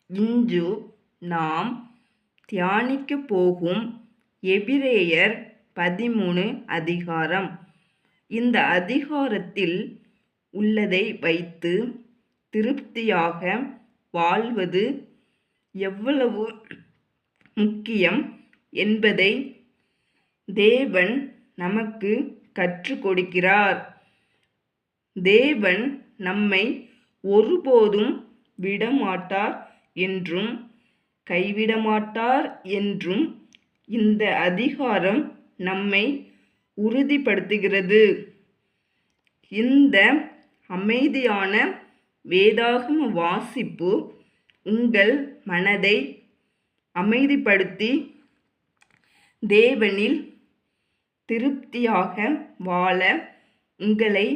இன்று நாம் தியானிக்கப் போகும் எபிரேயர் 13 அதிகாரம். இந்த அதிகாரத்தில் உள்ளதை வைத்து திருப்தியாக வாழ்வது எவ்வளவு முக்கியம் என்பதை தேவன் நமக்கு கற்றுக் கொடுக்கிறார். தேவன் நம்மை ஒருபோதும் விடமாட்டார் என்றும் கைவிடமாட்டார் என்றும் இந்த அதிகாரம் நம்மை உறுதிப்படுத்துகிறது. இந்த அமைதியான வேதாகம வாசிப்பு உங்கள் மனதை அமைதிப்படுத்தி தேவனில் திருப்தியாக வாழ உங்களை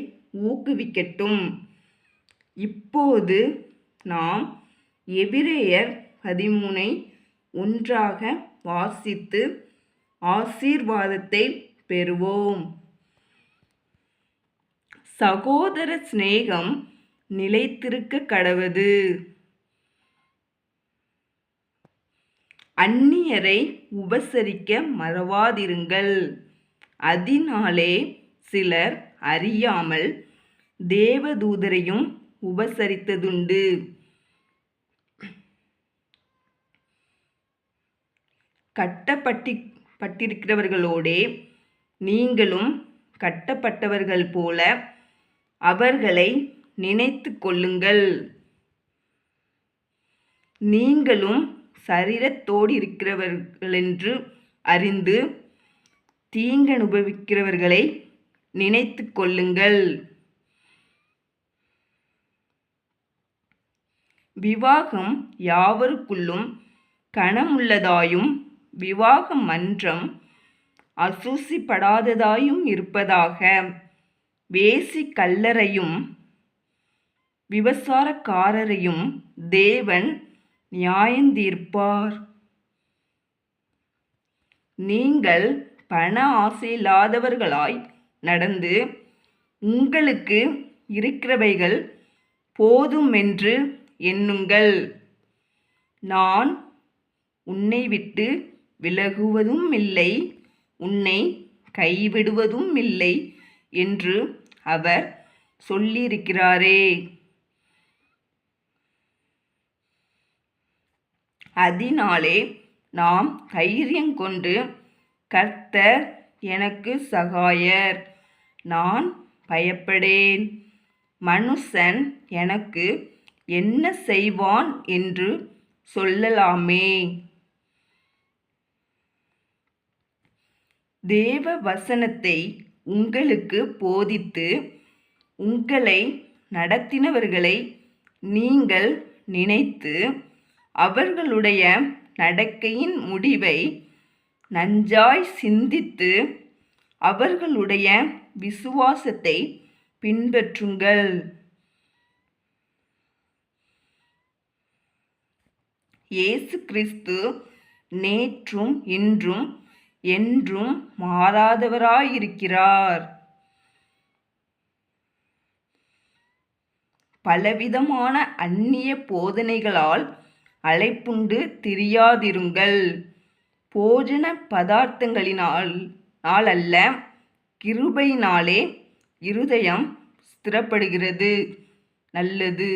ஊக்குவிக்கட்டும். இப்போது நாம் எபிரேயர் 13 ஒன்றாக வாசித்து ஆசீர்வாதத்தை பெறுவோம். சகோதர சிநேகம் நிலைத்திருக்க கடவது. அந்நியரை உபசரிக்க மறவாதிருங்கள். அதனாலே சிலர் அறியாமல் தேவதூதரையும் உபசரித்ததுண்டு. கட்டப்பட்டிருக்கிறவர்களோடே நீங்களும் கட்டப்பட்டவர்கள் போல அவர்களை நினைத்து கொள்ளுங்கள். நீங்களும் சரீரத்தோடு இருக்கிறவர்களென்று அறிந்து தீங்கனுபவிக்கிறவர்களை நினைத்து கொள்ளுங்கள். விவாகம் யாவருக்குள்ளும் கனமுள்ளதாயும் விவாக மன்றம் அசூசிப்படாததாயும் இருப்பதாக. வேசி கள்ளரையும் விபசாரக்காரரையும் தேவன் நியாயந்தீர்ப்பார். நீங்கள் பண ஆசையில்லாதவர்களாய் நடந்து உங்களுக்கு இருக்கிறவைகள் போதுமென்று எண்ணுங்கள். நான் உன்னை விட்டு விலகுவதும் இல்லை, உன்னை கைவிடுவதும் இல்லை என்று அவர் சொல்லியிருக்கிறாரே. அதனாலே நாம் தைரியங்கொண்டு கர்த்தர் எனக்கு சகாயர், நான் பயப்படேன், மனுஷன் எனக்கு என்ன செய்வான் என்று சொல்லலாமே. தேவ வசனத்தை உங்களுக்கு போதித்து உங்களை நடத்தினவர்களை நீங்கள் நினைத்து அவர்களுடைய நடக்கையின் முடிவை நன்றாய் சிந்தித்து அவர்களுடைய விசுவாசத்தை பின்பற்றுங்கள். இயேசு கிறிஸ்து நேற்றும் இன்றும் என்றும் மாறாதவராயிருக்கிறார். பலவிதமான அந்நிய போதனைகளால் அலைப்புண்டு திரியாதிருங்கள். போஜன பதார்த்தங்களினால் அல்ல, கிருபையினாலே இருதயம் ஸ்திரப்படுகிறது நல்லது.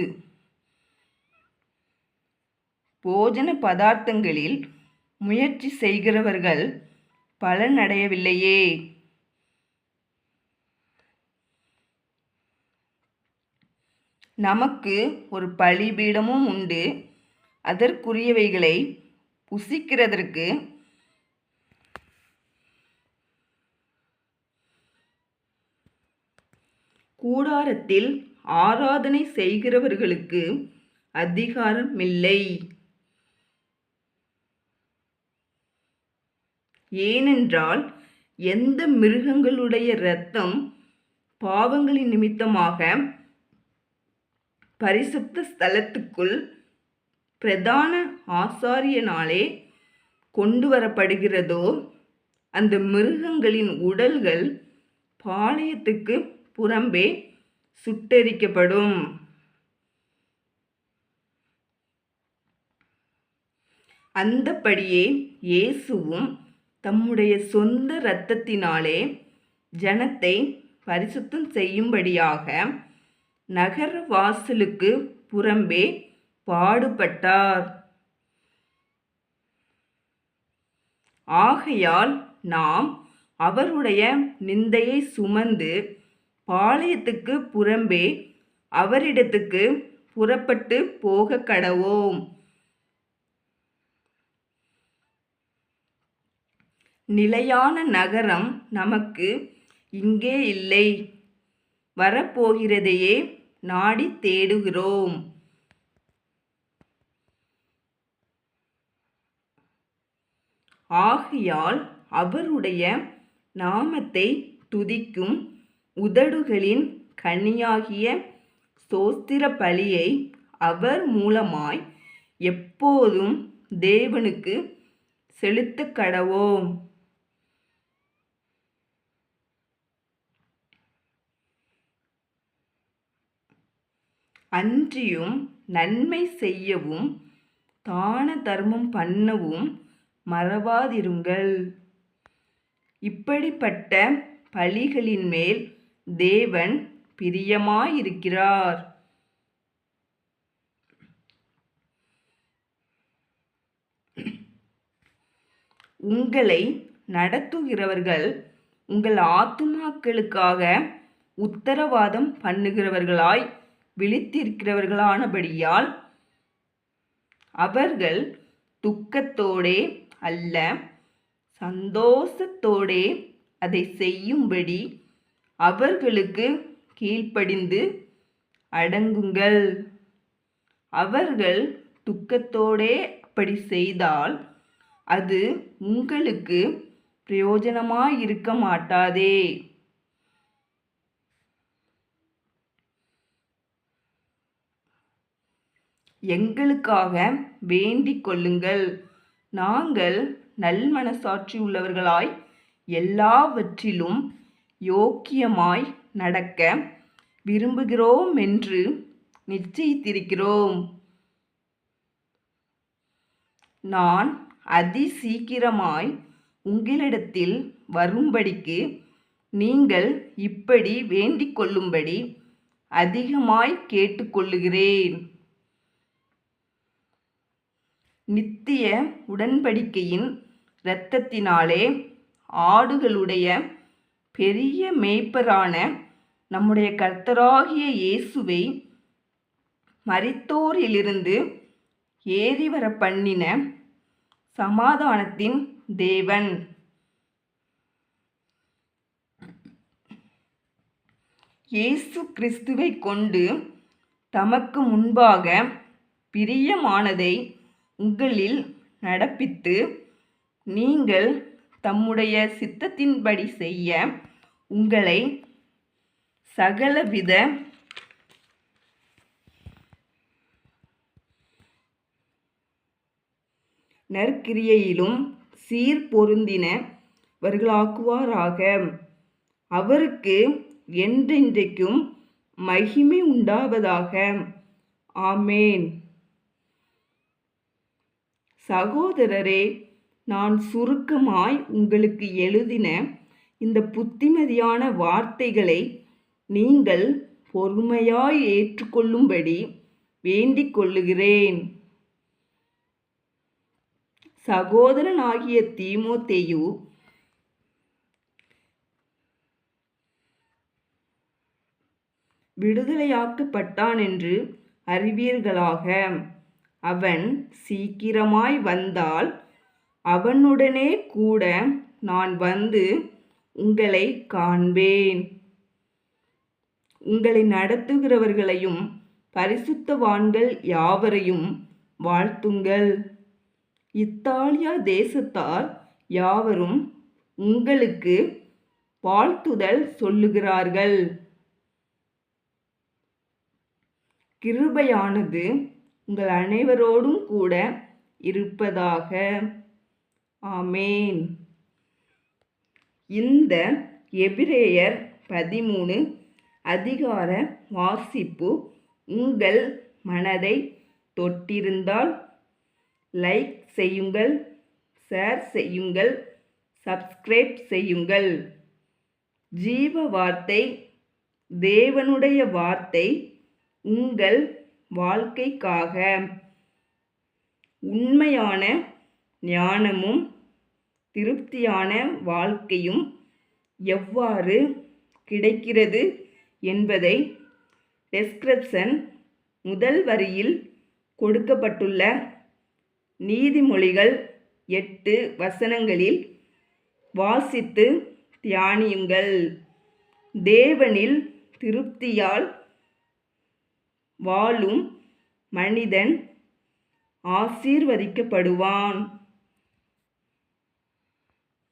போஜன பதார்த்தங்களில் முயற்சி செய்கிறவர்கள் பலனடையவில்லையே. நமக்கு ஒரு பலிபீடமும் உண்டு, அதற்குரியவைகளை புசிக்கிறதற்கு கூடாரத்தில் ஆராதனை செய்கிறவர்களுக்கு அதிகாரமில்லை. ஏனென்றால் எந்த மிருகங்களுடைய இரத்தம் பாவங்களின் நிமித்தமாக பரிசுத்த ஸ்தலத்துக்குள் பிரதான ஆசாரியனாலே கொண்டு வரப்படுகிறதோ, அந்த மிருகங்களின் உடல்கள் பாளையத்துக்கு புறம்பே சுட்டெரிக்கப்படும். அந்தப்படியே இயேசுவும் தம்முடைய சொந்த இரத்தத்தினாலே ஜனத்தை பரிசுத்தம் செய்யும்படியாக நகர வாசலுக்கு புறம்பே பாடுபட்டார். ஆகையால் நாம் அவருடைய நிந்தையை சுமந்து பாளையத்துக்கு புறம்பே அவரிடத்துக்கு புறப்பட்டு போக கடவோம். நிலையான நகரம் நமக்கு இங்கே இல்லை, வரப்போகிறதையே நாடி தேடுகிறோம். ஆகையால் அவருடைய நாமத்தை துதிக்கும் உதடுகளின் கனியாகிய ஸ்தோத்திர பலியை அவர் மூலமாய் எப்போதும் தேவனுக்கு செலுத்த கடவோம். அன்றியும் நன்மை செய்யவும் தான தர்மம் பண்ணவும் மறவாதிருங்கள். இப்படிப்பட்ட பலிகளின் மேல் தேவன் பிரியமாயிருக்கிறார். உங்களை நடத்துகிறவர்கள் உங்கள் ஆத்துமாக்களுக்காக உத்தரவாதம் பண்ணுகிறவர்களாய் விழித்திருக்கிறவர்களானபடியால் அவர்கள் துக்கத்தோடே அல்ல சந்தோஷத்தோடே அதை செய்யும்படி அவர்களுக்கு கீழ்ப்படிந்து அடங்குங்கள். அவர்கள் துக்கத்தோடே அப்படி செய்தால் அது உங்களுக்கு பிரயோஜனமாயிருக்க மாட்டாதே. எங்களுக்காக வேண்டிக் கொள்ளுங்கள். நாங்கள் நல்மனசாட்சி உள்ளவர்களாய் எல்லாவற்றிலும் யோக்கியமாய் நடக்க விரும்புகிறோம் என்று நிச்சயித்திருக்கிறோம். நான் அதிசீக்கிரமாய் உங்களிடத்தில் வரும்படிக்கு நீங்கள் இப்படி வேண்டிக் கொள்ளும்படி அதிகமாய் கேட்டுக்கொள்ளுகிறேன். நித்திய உடன்படிக்கையின் இரத்தத்தினாலே ஆடுகளுடைய பெரிய மேய்ப்பரான நம்முடைய கர்த்தராகிய இயேசுவை மரித்தோரிலிருந்து ஏறி வர பண்ணின சமாதானத்தின் தேவன் இயேசு கிறிஸ்துவை கொண்டு தமக்கு முன்பாக பிரியமானதை உங்களில் நடப்பித்து நீங்கள் தம்முடைய சித்தத்தின்படி செய்ய உங்களை சகலவித நற்கிரியையிலும் சீர்பொருந்தினவர்களாக்குவாராக. அவருக்கு என்றென்றைக்கும் மகிமை உண்டாவதாக. ஆமேன். சகோதரரே, நான் சுருக்கமாய் உங்களுக்கு எழுதின இந்த புத்திமதியான வார்த்தைகளை நீங்கள் பொறுமையாய் ஏற்றுக்கொள்ளும்படி வேண்டிக் கொள்ளுகிறேன். சகோதரனாகிய தீமோத்தேயு விடுதலையாக்கப்பட்டான் என்று அறிவீர்களாக. அவன் சீக்கிரமாய் வந்தால் அவனுடனே கூட நான் வந்து உங்களை காண்பேன். உங்களை நடத்துகிறவர்களையும் பரிசுத்தவான்கள் யாவரையும் வாழ்த்துங்கள். இத்தாலியா தேசத்தார் யாவரும் உங்களுக்கு வாழ்த்துதல் சொல்லுகிறார்கள். கிருபையானது உங்கள் அனைவரோடும் கூட இருப்பதாக. ஆமேன். இந்த எபிரேயர் 13 அதிகார வாசிப்பு உங்கள் மனதை தொட்டிருந்தால் லைக் செய்யுங்கள், ஷேர் செய்யுங்கள், சப்ஸ்கிரைப் செய்யுங்கள். ஜீவ வார்த்தை, தேவனுடைய வார்த்தை உங்கள் வாழ்க்கைக்காக. உண்மையான ஞானமும் திருப்தியான வாழ்க்கையும் எவ்வாறு கிடைக்கிறது என்பதை டெஸ்கிரிப்ஷன் முதல் வரியில் கொடுக்கப்பட்டுள்ள நீதிமொழிகள் 8 வசனங்களில் வாசித்து தியானியுங்கள். தேவனில் திருப்தியால் வாழும் மனிதன் ஆசீர்வதிக்கப்படுவான்.